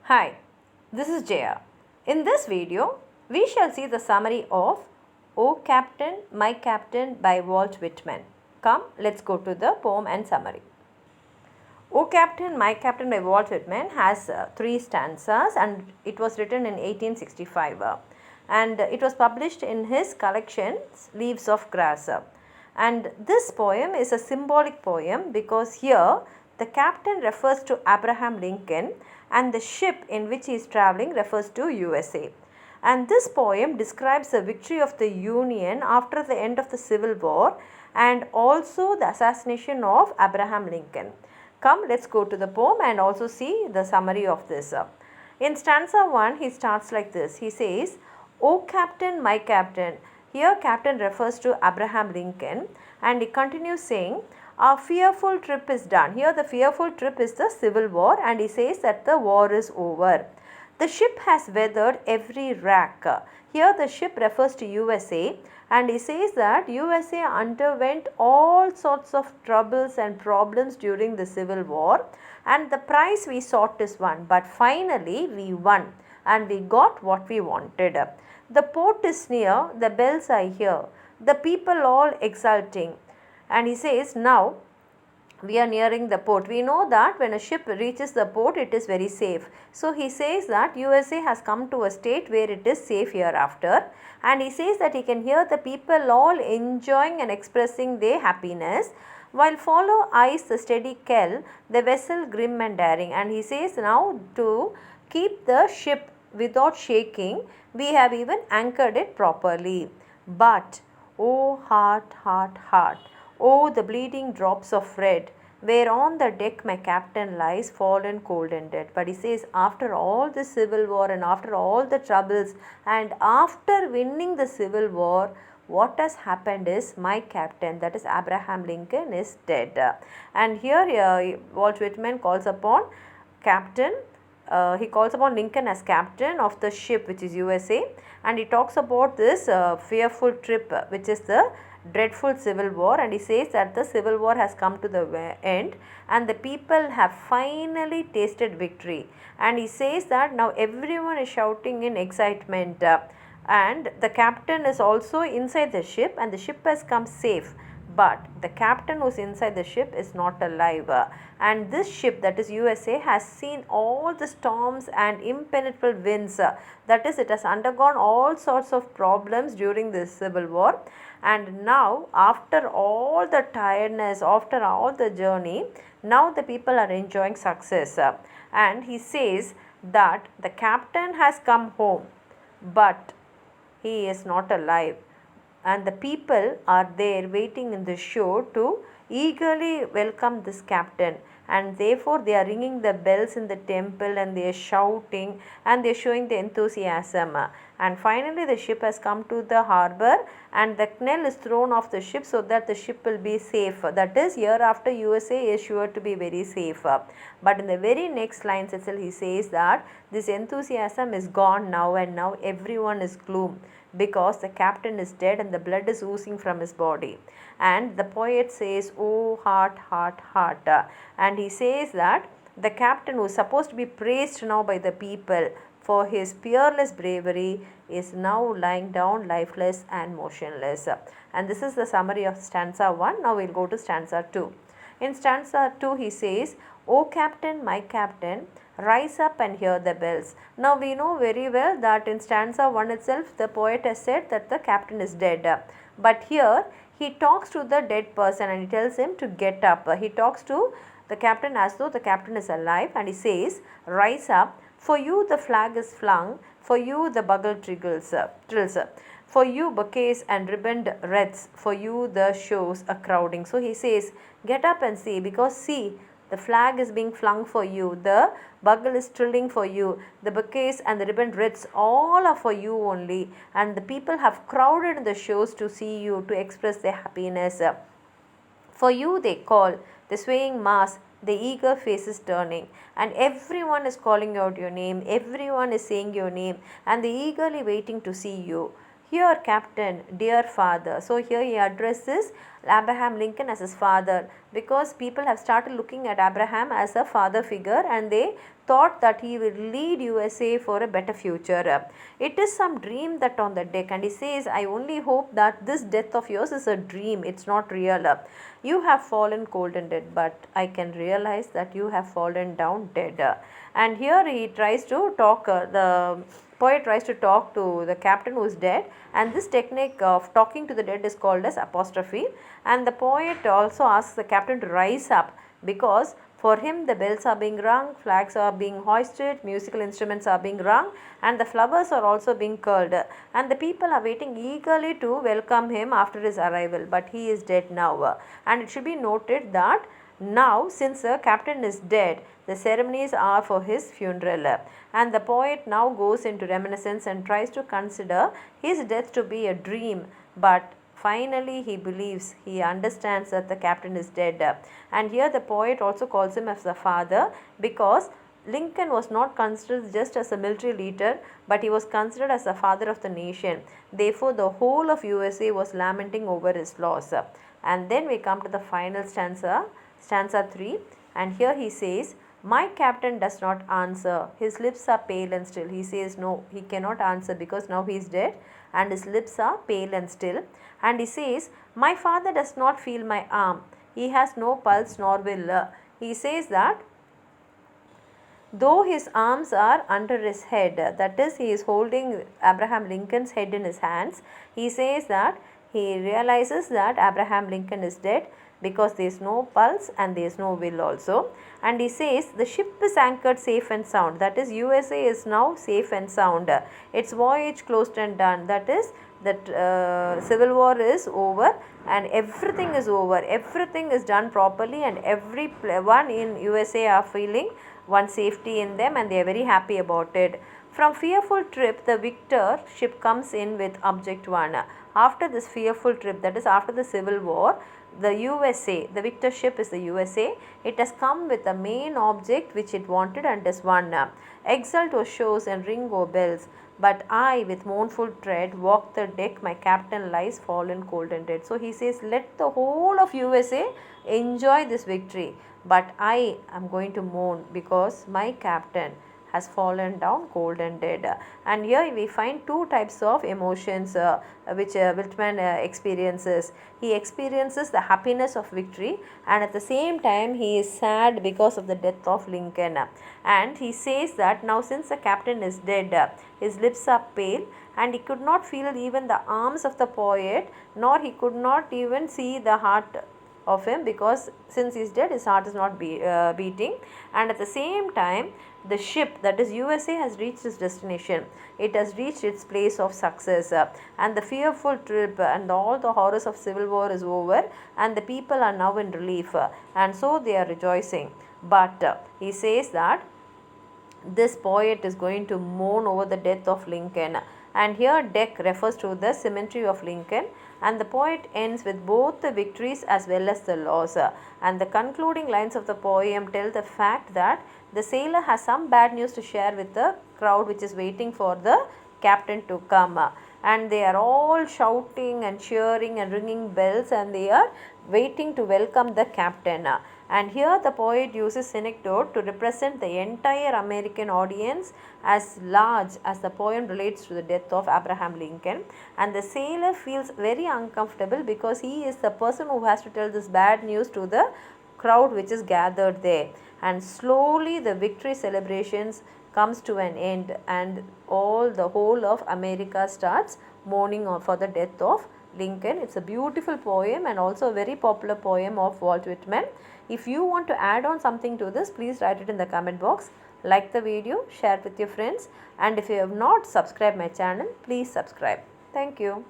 Hi, this is Jaya. In this video, we shall see the summary of O Captain, My Captain by Walt Whitman. Come, let's go to the poem and summary. O Captain, My Captain by Walt Whitman has three stanzas and it was written in 1865 and it was published in his collection Leaves of Grass. And this poem is a symbolic poem because here the captain refers to Abraham Lincoln and the ship in which he is traveling refers to USA. And this poem describes the victory of the Union after the end of the Civil War and also the assassination of Abraham Lincoln. Come, let's go to the poem and also see the summary of this. In stanza 1, he starts like this. He says, O Captain, my Captain. Here, Captain refers to Abraham Lincoln and he continues saying, our fearful trip is done. Here, the fearful trip is the Civil War and he says that the war is over. The ship has weathered every rack. Here, the ship refers to USA and he says that USA underwent all sorts of troubles and problems during the Civil War and the prize we sought is won. But finally, we won and we got what we wanted. The port is near, the bells I hear, the people all exulting. And he says, now we are nearing the port. We know that when a ship reaches the port, it is very safe. So he says that USA has come to a state where it is safe hereafter. And he says that he can hear the people all enjoying and expressing their happiness, while follow eyes the steady kell, the vessel grim and daring. And he says now to keep the ship without shaking, we have even anchored it properly. But, oh heart, heart, heart, oh the bleeding drops of red, where on the deck my captain lies fallen cold and dead. But he says after all the Civil War and after all the troubles and after winning the Civil War, what has happened is my captain, that is Abraham Lincoln, is dead. And here Walt Whitman calls upon captain. He calls upon Lincoln as captain of the ship which is USA and he talks about this fearful trip which is the dreadful Civil War, and he says that the Civil War has come to the end and the people have finally tasted victory, and he says that now everyone is shouting in excitement and the captain is also inside the ship and the ship has come safe. But the captain who is inside the ship is not alive. And this ship, that is USA, has seen all the storms and impenetrable winds. That is, it has undergone all sorts of problems during this Civil War. And now, after all the tiredness, after all the journey, now the people are enjoying success. And he says that the captain has come home, but he is not alive. And the people are there waiting in the shore to eagerly welcome this captain, and therefore they are ringing the bells in the temple and they are shouting and they are showing the enthusiasm. And finally the ship has come to the harbor and the knell is thrown off the ship so that the ship will be safe. That is, hereafter USA is sure to be very safe. But in the very next lines itself he says that this enthusiasm is gone now and now everyone is gloom, because the captain is dead and the blood is oozing from his body. And the poet says, oh heart, heart, heart. And he says that the captain, who is supposed to be praised now by the people for his peerless bravery, is now lying down lifeless and motionless. And this is the summary of stanza 1. Now we will go to stanza 2. In stanza 2 he says, O Captain, my Captain, rise up and hear the bells. Now we know very well that in stanza 1 itself the poet has said that the captain is dead. But here he talks to the dead person and he tells him to get up. He talks to the captain as though the captain is alive and he says, rise up, for you the flag is flung, for you the bugle trills, for you bouquets and ribboned wreaths, for you the shows are crowding. So he says, get up and see, because see, the flag is being flung for you, the bugle is trilling for you, the bouquets and the ribbon wreaths all are for you only, and the people have crowded in the shows to see you, to express their happiness. For you they call, the swaying mass, the eager faces turning, and everyone is calling out your name, everyone is saying your name, and they eagerly waiting to see you. Here, Captain, dear father. So here he addresses Abraham Lincoln as his father. because people have started looking at Abraham as a father figure and they thought that he will lead USA for a better future. It is some dream that on the deck, and he says, I only hope that this death of yours is a dream, it's not real. You have fallen cold and dead, but I can realize that you have fallen down dead. And here he tries to talk, the poet tries to talk to the captain who is dead, and this technique of talking to the dead is called as apostrophe. And the poet also asks the captain to rise up, because for him the bells are being rung, flags are being hoisted, musical instruments are being rung, and the flowers are also being curled, and the people are waiting eagerly to welcome him after his arrival, but he is dead now. And it should be noted that now, since the captain is dead, the ceremonies are for his funeral. And the poet now goes into reminiscence and tries to consider his death to be a dream, but finally he believes, he understands that the captain is dead. And here the poet also calls him as the father, because Lincoln was not considered just as a military leader, but he was considered as the father of the nation. Therefore, the whole of USA was lamenting over his loss. And then we come to the final stanza, stanza 3, and here he says, my captain does not answer. His lips are pale and still. He says no, he cannot answer because now he is dead and his lips are pale and still. And he says, my father does not feel my arm. He has no pulse nor will. He says that though his arms are under his head, that is, he is holding Abraham Lincoln's head in his hands, he says that he realizes that Abraham Lincoln is dead because there is no pulse and there is no will also. And he says the ship is anchored safe and sound, that is, USA is now safe and sound. Its voyage closed and done, that is, that civil war is over and everything is over, everything is done properly, and everyone in USA are feeling one safety in them and they are very happy about it. From fearful trip, the victor ship comes in with object one. After this fearful trip, that is after the civil war, the USA, the victor ship is the USA, it has come with the main object which it wanted and is one. Exult O shows and ring O bells, but I with mournful tread walk the deck, my captain lies fallen cold and dead. So he says, let the whole of USA enjoy this victory, but I am going to mourn because my captain has fallen down cold and dead. And here we find two types of emotions which Whitman experiences. He experiences the happiness of victory, and at the same time he is sad because of the death of Lincoln. And he says that now since the captain is dead, his lips are pale and he could not feel even the arms of the poet, nor he could not even see the heart of him, because since he is dead his heart is not beating. And at the same time the ship, that is USA, has reached its destination. It has reached its place of success, and the fearful trip and all the horrors of civil war is over, and the people are now in relief, and so they are rejoicing. But he says that this poet is going to mourn over the death of Lincoln. And here deck refers to the cemetery of Lincoln, and the poet ends with both the victories as well as the loss. And the concluding lines of the poem tell the fact that the sailor has some bad news to share with the crowd which is waiting for the captain to come. And they are all shouting and cheering and ringing bells, and they are waiting to welcome the captain. And here the poet uses synecdoche to represent the entire American audience as large as the poem relates to the death of Abraham Lincoln. And the sailor feels very uncomfortable because he is the person who has to tell this bad news to the crowd which is gathered there. And slowly the victory celebrations comes to an end, and the whole of America starts mourning for the death of Lincoln. It's a beautiful poem and also a very popular poem of Walt Whitman. If you want to add on something to this, please write it in the comment box. Like the video, share it with your friends, and if you have not subscribed my channel, please subscribe. Thank you.